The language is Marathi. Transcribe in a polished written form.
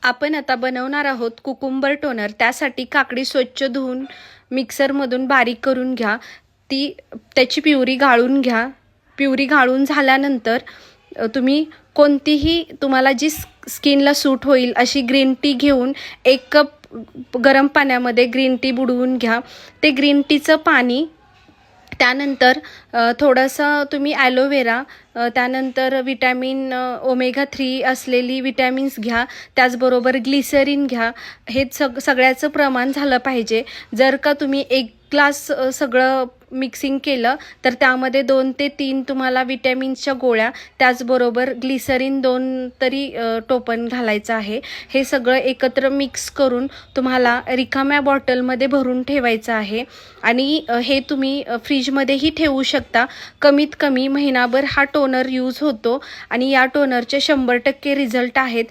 आपण आता बनवणार आहोत कुकुंबर टोनर. त्यासाठी काकडी स्वच्छ धुवून मिक्सरमधून बारीक करून घ्या. त्याची प्युरी गाळून घ्या. प्युरी गाळून झाल्यानंतर तुम्ही कोणतीही तुम्हाला जी स्किनला सूट होईल अशी ग्रीन टी घेऊन 1 कप गरम पाण्यामध्ये ग्रीन टी बुडवून घ्या. ते ग्रीन टीचं पाणी, त्यानंतर थोडंसं तुम्ही ॲलोवेरा, त्यानंतर विटॅमिन ओमेगा 3 असलेली विटॅमिन्स घ्या. त्याचबरोबर ग्लिसरीन घ्या. हे सगळ्याचं प्रमाण झालं पाहिजे. जर का तुम्ही 1 ग्लास सगळं मिक्सिंग केलं तर त्यामध्ये 2 ते 3 तुम्हाला विटॅमिन्सच्या गोळ्या, त्याचबरोबर ग्लिसरीन 2 तरी टोपण घालायचं आहे. हे सगळं एकत्र मिक्स करून तुम्हाला रिकाम्या बॉटलमध्ये भरून ठेवायचं आहे आणि हे तुम्ही फ्रीजमध्येही ठेवू शकता. कमीत कमी महिनाभर हा टोनर यूज होतो आणि या टोनरचे 100% रिझल्ट आहेत.